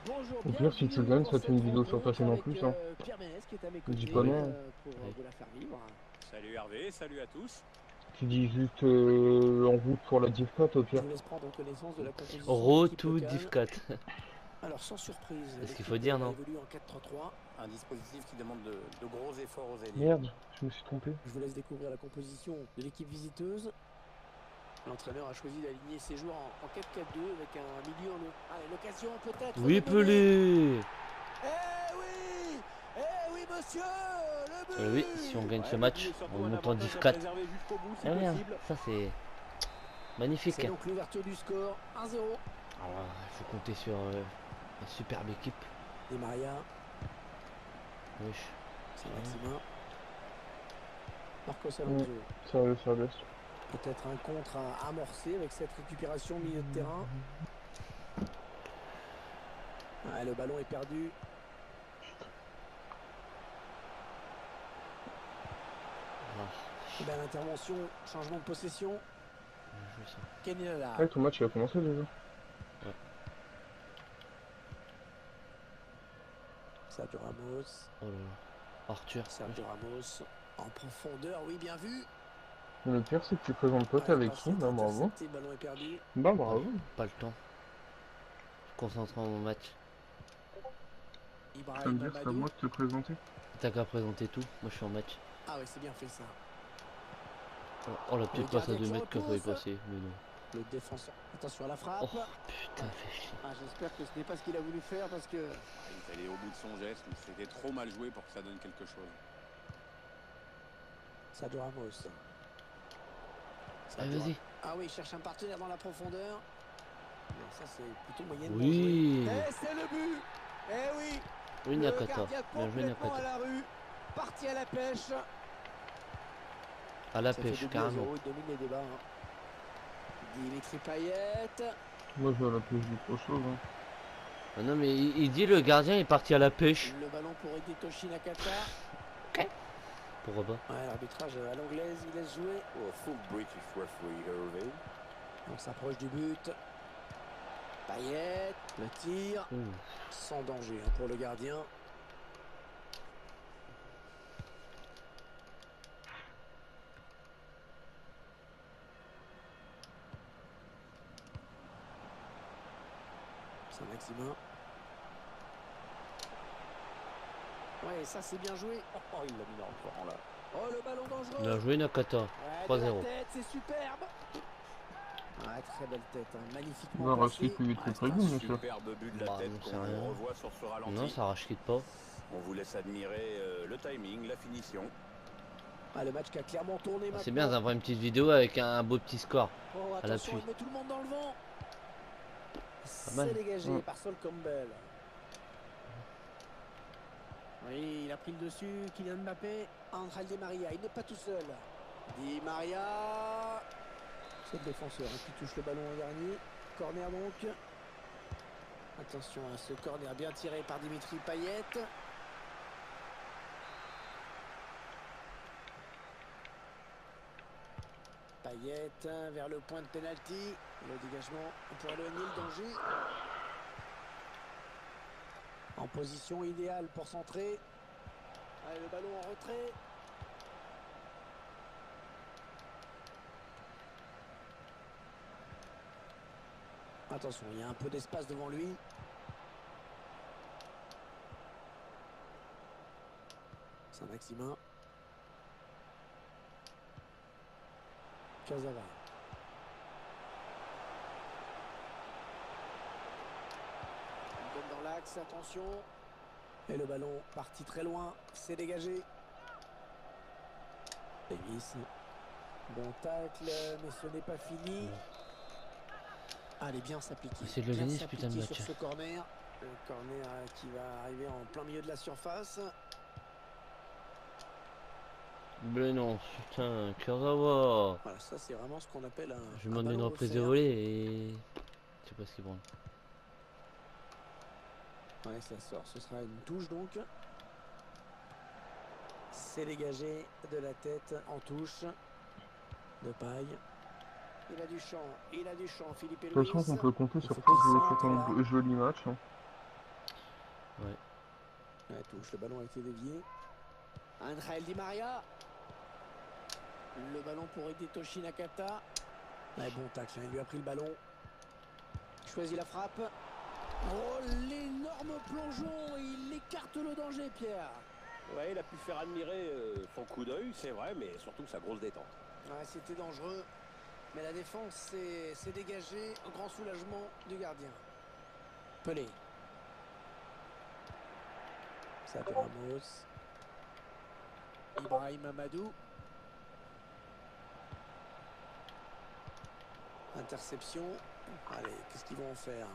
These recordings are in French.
Bonjour, Au pire, si tu bienvenue gagnes, pour ça te fait cette une vidéo sur ta rencontre chaîne en avec plus, hein. Pierre Ménès qui est à mes Je dis côtés pas non. pour Oui. vous la faire vivre. Salut Hervé, salut à tous. Tu dis juste en route pour la div 4 au Je pire. vous laisse prendre connaissance de la composition de l'équipe Roto locale. Div 4. Alors sans surprise, C'est ce qu'il l'équipe faut dire, non? évolue en 4-3-3. Un dispositif qui demande de gros efforts aux ailiers. Merde, je me suis trompé. Je vous laisse découvrir la composition de l'équipe visiteuse. L'entraîneur a choisi d'aligner ses joueurs en 4-4-2 avec un milieu en... Allez, l'occasion peut-être... Oui, de mener. Pelé. Eh oui, monsieur, le but. Oui, si on gagne ce Ouais, match, le but est surtout on un monte en avantage Div à 4. préserver jusqu'au bout, si Ah merde, possible. ça c'est magnifique. C'est donc l'ouverture du score, 1-0. Alors, il faut compter sur une superbe équipe. Di Maria, Wesh. Saint-Maximin. Marcos Alonso. Sérieux, ça laisse. Peut-être un contre à amorcer avec cette récupération au milieu de terrain. Ah, le ballon est perdu. Belle intervention, changement de possession. Kenny-Lala. Ouais, ton match il a commencé déjà. Sergio Ramos. Oh là là. Arthur. Sergio Ramos. En profondeur, oui, bien vu. Le pire, c'est que tu présentes pas Ah, avec passe qui, bah bravo. interceptée, le ballon est perdu. Bah bravo. Pas le temps. Concentrant mon match. Ça veut Ibrahim dire c'est à Amadou. moi de te présenter. T'as qu'à présenter tout. Moi je suis en match. Ah ouais, c'est bien fait ça. Oh la petite Le passe à gardien 2 qui mètres qu'il repousse. fallait passer. Mais non. Le défenseur. Attention à la frappe. Oh putain, fait chier. Ah, j'espère que ce n'est pas ce qu'il a voulu faire parce que... Ah, il est allé au bout de son geste, mais c'était trop mal joué pour que ça donne quelque chose. Sergio Ramos. Allez, vas-y. Ah oui, il cherche un partenaire dans la profondeur. Non, ça c'est plutôt moyennement Oui. joué. Et c'est le but. Eh oui. Oui, Le Nakata. gardien Bien joué, complètement à Nakata. la rue. Parti à la pêche. À la Ça fait pêche, 2 buts à carrément. 0, il domine les débats. Hein. Dimitri Payet. Moi je vais à la pêche d'autre chose. Hein. Ah non, mais il dit le gardien est parti à la pêche. Le ballon pour Hidetoshi Nakata. Pourquoi pas? Ouais, l'arbitrage à l'anglaise, il laisse jouer. Oh, full British referee Hervé. On s'approche du but. Payet, le tir. Ouh. Sans danger hein, pour le gardien. Saint-Maximin. Ouais, ça c'est bien joué. Oh, il l'a mis dans le courant là. Oh, le ballon dangereux. Bien joué, Nakata. Ouais, de la 3-0. tête, c'est superbe. Ouais, très belle tête, hein. Magnifiquement Bah placée. Rashid lui est très très bon, monsieur. Superbe but de la Bah, tête non, c'est qu'on rien. revoit sur ce ralenti. Non, ça arrache quitte pas. On vous laisse admirer le timing, la finition. Ah, le match qui a clairement tourné Ah, c'est maintenant. bien d'avoir une petite vidéo avec un beau petit score. Oh, à attention, l'appui. il met tout le monde dans le vent. mal. C'est dégagé Mm. par Sol Campbell. Oui, il a pris le dessus. Kylian Mbappé. Angel Di Maria, il n'est pas tout seul. Di Maria. C'est le défenseur hein, qui touche le ballon en dernier. Corner donc. Attention à ce corner bien tiré par Dimitri Payet. Payet vers le point de pénalty. Le dégagement pour éloigner le danger. En position idéale pour centrer. Allez, le ballon en retrait. Attention, il y a un peu d'espace devant lui. Saint-Maximin. Cazava. Il donne dans l'axe, attention. Et le ballon parti très loin, c'est dégagé. Davis. Bon tacle, mais ce n'est pas fini. Allez, bien s'appliquer. C'est de le Bien gagner, ce putain de s'appliquer match. sur ce corner. Le corner qui va arriver en plein milieu de la surface. Mais non, putain, Kurzawa. Voilà, ça c'est vraiment ce qu'on appelle un. Je lui demande une ballon reprise de offert. volée et. Je sais pas ce qu'ils vont. Ouais, ça sort. Ce sera une touche donc. C'est dégagé de la tête en touche. De paille. Il a du champ. Il a du champ, Philippe De toute façon, Luis. on peut compter Il sur faut toi qu'il que je centre, fais là. un joli match. Hein. Ouais. Ouais, touche, le ballon a été dévié. Angel Di Maria. Le ballon pour Hidetoshi Nakata. Ouais, bon tacle, hein, il lui a pris le ballon. Il choisit la frappe. Oh, l'énorme plongeon. Il écarte le danger, Pierre. Ouais, il a pu faire admirer son coup d'œil, c'est vrai, mais surtout sa grosse détente. Ouais, c'était dangereux. Mais la défense s'est dégagée. Un grand soulagement du gardien. Pelé. Sergio Ramos. Ibrahim Amadou. Interception. Allez, qu'est-ce qu'ils vont en faire?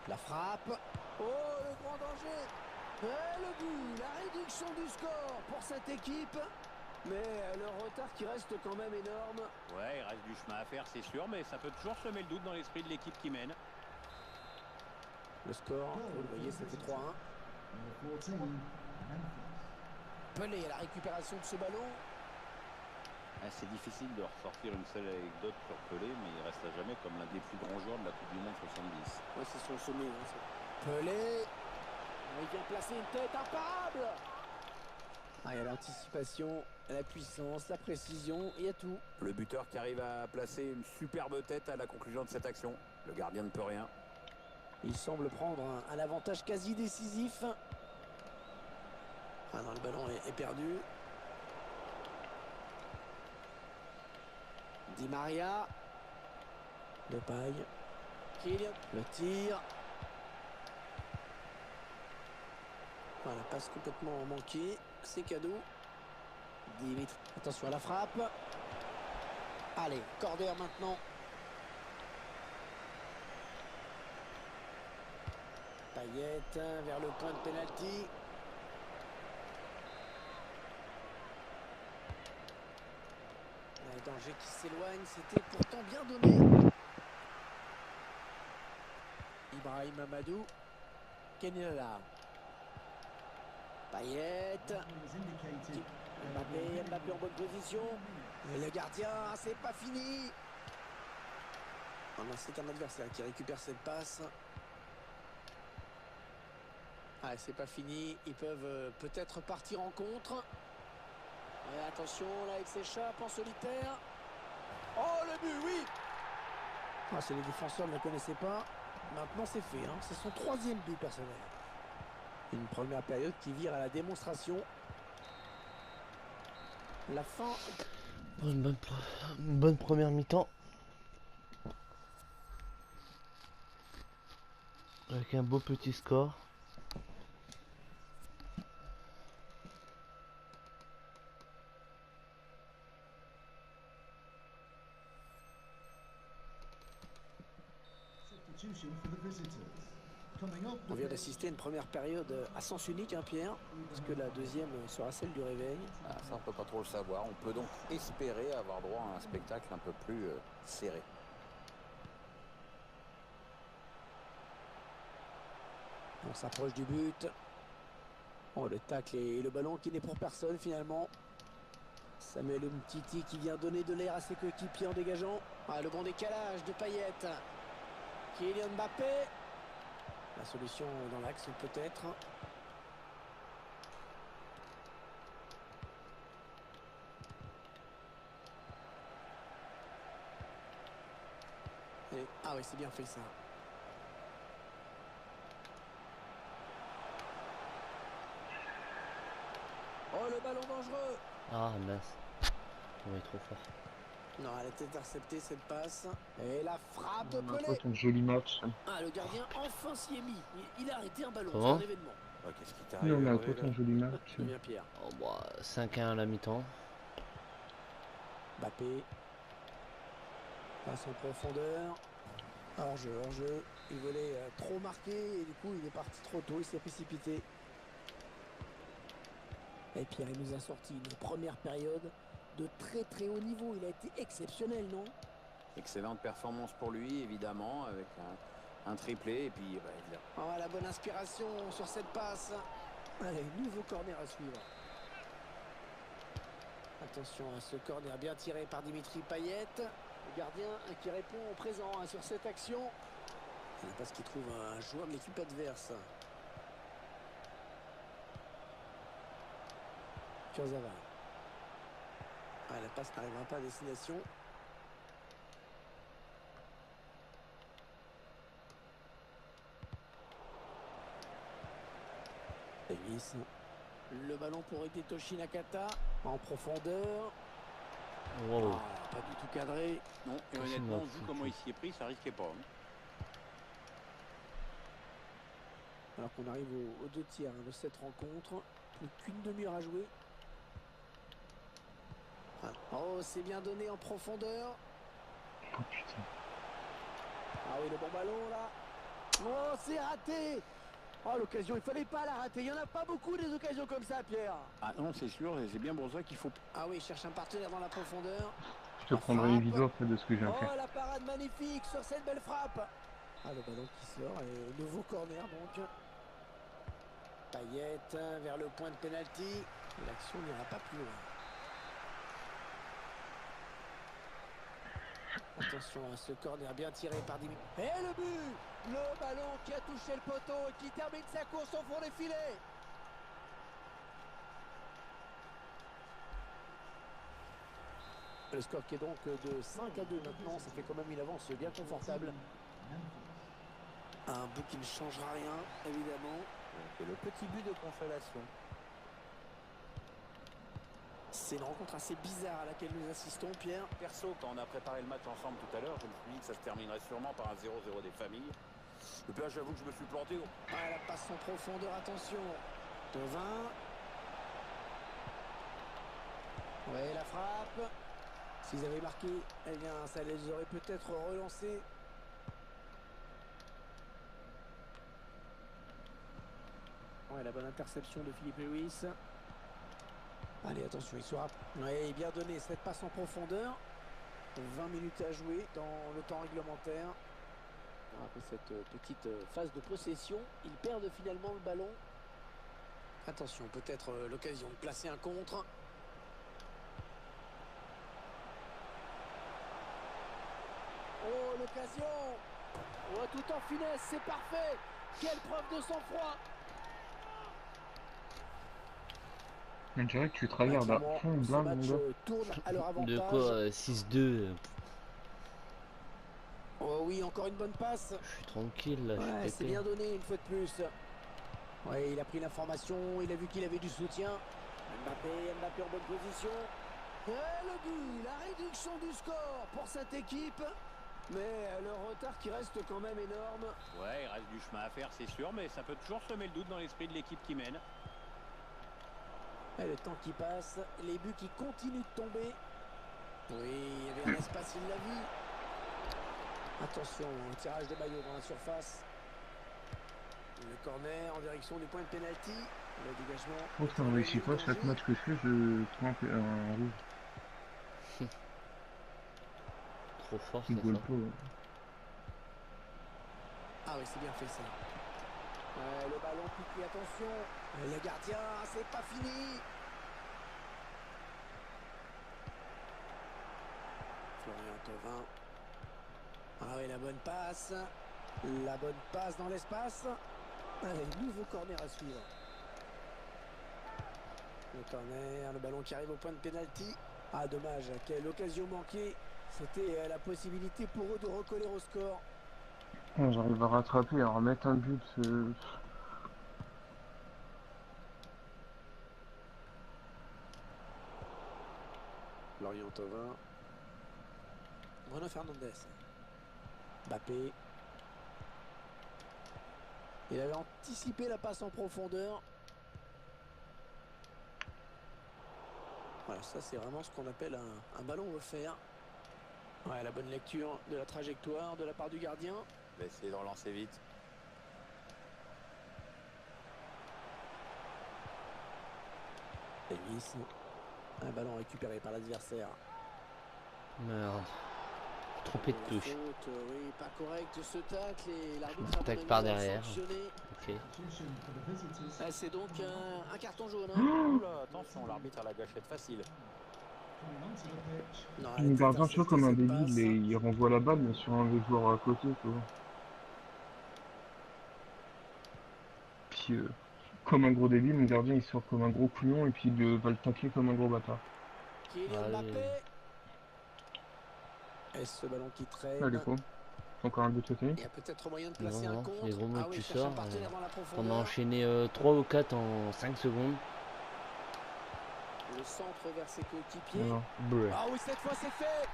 La frappe. Oh, le grand danger. Et le but, la réduction du score pour cette équipe. Mais le retard qui reste quand même énorme. Ouais, il reste du chemin à faire, c'est sûr, mais ça peut toujours semer le doute dans l'esprit de l'équipe qui mène. Le score, vous le voyez, ça fait 3-1. Pelé à la récupération de ce ballon. C'est difficile de ressortir une seule anecdote sur Pelé, mais il reste à jamais comme l'un des plus grands joueurs de la Coupe du Monde 70. Ouais, c'est son sommet. Hein, Pelé. Il vient placer une tête imparable. Ah, il y a l'anticipation, la puissance, la précision, il y a tout. Le buteur qui arrive à placer une superbe tête à la conclusion de cette action. Le gardien ne peut rien. Il semble prendre un avantage quasi décisif. Ah non, le ballon est perdu. Di Maria. De paille. Kylian. Le tir. Voilà, passe complètement manquée. C'est cadeau. Dimitri. Attention à la frappe. Allez, corner maintenant. Payet vers le point de pénalty. Le danger qui s'éloigne, c'était pourtant bien donné. Ibrahim Amadou. Kenela. Payet. Mbappé en bonne position. Et le gardien, c'est pas fini. Oh non, c'est un adversaire qui récupère cette passe. Ah, c'est pas fini. Ils peuvent peut-être partir en contre. Et attention, là, il s'échappe en solitaire. Oh, le but, oui. Ah, c'est les défenseurs ne le connaissaient pas. Maintenant, c'est fait. Hein. C'est son 3e but personnel. Une première période qui vire à la démonstration. La fin. Une bonne première mi-temps. Avec un beau petit score. On vient d'assister à une première période à sens unique, hein, Pierre. Est-ce que la deuxième sera celle du réveil? Ah, ça, on peut pas trop le savoir. On peut donc espérer avoir droit à un spectacle un peu plus serré. On s'approche du but. Oh, le tacle et le ballon qui n'est pour personne finalement. Samuel Umtiti qui vient donner de l'air à ses coéquipiers en dégageant. Ah, le bon décalage de Payet. Kylian Mbappé. La solution dans l'axe peut-être. Ah oui, c'est bien fait ça. Oh, le ballon dangereux. Ah mince. On est trop fort. Non, elle était interceptée cette passe. Et la frappe de On a Pelé. fait un joli match. Ah, le gardien enfin s'y est mis. Il a arrêté un ballon, c'est Comment un événement. Ouais, qu'est-ce qui Oui, t'arrive on a Hervé, fait là un joli match. Très bien, Pierre. Oh, bah, 5-1 à la mi-temps. Mbappé. Passe en profondeur. Hors-jeu. Il voulait trop marquer et du coup il est parti trop tôt, il s'est précipité. Et Pierre, il nous a sorti une première période de très très haut niveau. Il a été exceptionnel, non? Excellente performance pour lui, évidemment, avec un triplé. Et puis, bah, évidemment. Oh, la bonne inspiration sur cette passe. Allez, nouveau corner à suivre. Attention à ce corner bien tiré par Dimitri Payet. gardien qui répond au présent sur cette action. La passe qui trouve un joueur de l'équipe adverse. Kurzawa. La passe n'arrivera pas à destination. Davis. Le ballon pour Hidetoshi Nakata en profondeur. Wow. Pas du tout cadré. Non, et honnêtement, vu comment il s'y est pris, ça risquait pas. Hein. Alors qu'on arrive aux 2 tiers de cette rencontre. Plus qu'une demi-heure à jouer. Oh, c'est bien donné en profondeur. Oh putain. Ah oui, le bon ballon là. Oh, c'est raté. Oh, l'occasion, il fallait pas la rater. Il n'y en a pas beaucoup des occasions comme ça, Pierre. Ah non, c'est sûr, et c'est bien pour ça qu'il faut... Ah oui, il cherche un partenaire dans la profondeur. Je te prendrai une vidéo après de ce que j'ai fait. Oh, la parade magnifique sur cette belle frappe. Ah, le ballon qui sort et nouveau corner donc. Payet vers le point de pénalty. L'action n'ira pas plus loin. Attention à ce corner bien tiré par Dimi. Et le but! Le ballon qui a touché le poteau et qui termine sa course au fond des filets. Le score qui est donc de 5-2 maintenant. Ça fait quand même une avance bien confortable. Un but qui ne changera rien, évidemment. C'est le petit but de consolation. C'est une rencontre assez bizarre à laquelle nous assistons, Pierre. Perso, quand on a préparé le match ensemble tout à l'heure, je me suis dit que ça se terminerait sûrement par un 0-0 des familles. Et puis là, j'avoue que je me suis planté. La passe en profondeur, attention. Thauvin. Ouais, la frappe. S'ils avaient marqué, eh bien, ça les aurait peut-être relancés. Ouais, la bonne interception de Philippe Lewis. Allez, attention, il sera bien donné cette passe en profondeur. 20 minutes à jouer dans le temps réglementaire. Après cette petite phase de possession, ils perdent finalement le ballon. Attention, peut-être l'occasion de placer un contre. Oh, l'occasion! Oh, tout en finesse, c'est parfait! Quelle preuve de sang-froid! On dirait que tu travailles à fond, ce blanc, match mon gars. tourne à leur avantage. De quoi 6-2. Oh oui, encore une bonne passe. Je suis tranquille là, je Ouais, suis c'est pépé. bien donné une fois de plus. Ouais, il a pris l'information, il a vu qu'il avait du soutien. Mbappé en bonne position. Et le but, la réduction du score pour cette équipe. Mais le retard qui reste quand même énorme. Ouais, il reste du chemin à faire, c'est sûr, mais ça peut toujours semer le doute dans l'esprit de l'équipe qui mène. Et le temps qui passe, les buts qui continuent de tomber. Oui, il y avait un espace, il l'a vu. Attention, un tirage de maillot dans la surface. Le corner en direction du point de pénalty. Le dégagement. Oh, ça ne réussit pas, chaque match que je fais, je prends un rouge. Trop fort, Il c'est goal ça. pas. Ah oui, c'est bien fait ça. Le ballon piqué, attention. Le gardien, c'est pas fini. Florian Thauvin. Ah oui, la bonne passe. La bonne passe dans l'espace. Allez, nouveau corner à suivre. Le corner, le ballon qui arrive au point de pénalty. Ah, dommage, quelle occasion manquée. C'était la possibilité pour eux de recoller au score. Oh, j'arrive à rattraper, à remettre un but. Florian Thauvin. Bruno Fernandes. Mbappé. Il avait anticipé la passe en profondeur. Voilà, ça c'est vraiment ce qu'on appelle un ballon offert. Ouais, la bonne lecture de la trajectoire de la part du gardien. Il va essayer de relancer vite. Davis. Un ballon récupéré par l'adversaire. Merde. Trompé de touche. Faute, oui, pas correct ce tacle et l'arbitre a Tacle demandé par de derrière. sanctionner. Ok. C'est donc un carton jaune. Hein. Oula, attention, l'arbitre a la gâchette facile. Non, elle Le était gardien, tu vois, interceptée, comme un cette débile, passe. il renvoie la balle mais sur un des joueurs à côté, tu vois. Puis, comme un gros débile, le gardien il sort comme un gros couillon et puis il va le tacler comme un gros bâtard. Kylian Allez. Mbappé. Et ce ballon qui traîne. Allez, quoi. Encore un but côté. Il y a peut-être moyen de Non, placer un non, contre. les gros mots Ah que oui, tu il cherche un sors. partenaire dans la T'en as profondeur. enchaîné 3 ou 4 en 5 secondes. Le centre vers ses coéquipiers. Voilà. Bleu. Ah oui, cette fois c'est fait.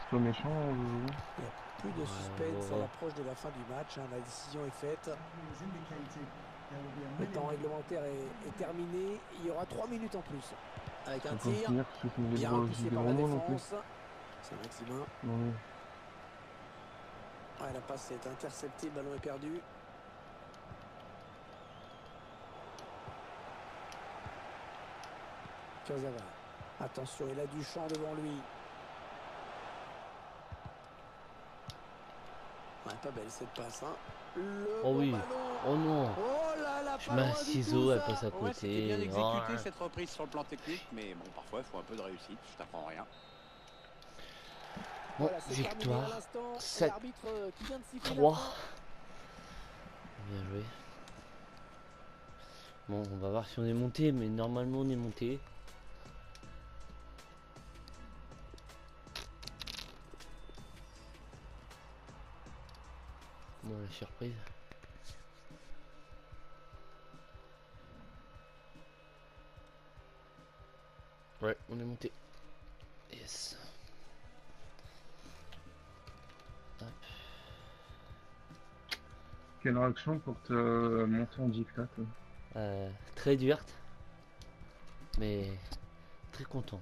C'est pas méchant, Il n'y a plus de Ouais, suspense ouais, à ouais. l'approche de la fin du match. La décision est faite. Le temps réglementaire est terminé. Il y aura 3 minutes en plus. Avec un Faut pas tir finir ceux qui me bien repoussé des par la Romo non plus. défense. C'est Maximin. Non, mais Ouais, la passe est interceptée, le ballon est perdu. Kurzawa. Attention, il a du champ devant lui. Ouais, pas belle cette passe, hein. Le Oh bon oui. ballon. Oh non. Oh là là, Je pas mets loin un du ciseau, tout, elle ça. passe à Ouais, c'était bien côté. exécuté Oh. cette reprise sur le plan technique, mais bon, parfois il faut un peu de réussite, je t'apprends rien. Bon, Voilà, c'est terminé à victoire. l'instant. 7, L'arbitre qui vient de siffler la 3. fin. Bien joué. Bon, on va voir si on est monté, mais normalement on est monté. Bon, la surprise. Ouais, on est monté. Yes. Hop. quelle réaction pour te monter en 10-4 Très dure, mais très content.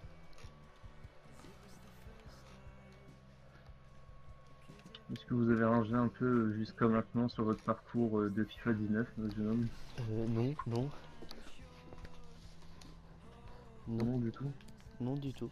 Est-ce que vous avez rangé un peu jusqu'à maintenant sur votre parcours de FIFA 19, jeune homme? Non, non. Non, du tout. Non du tout.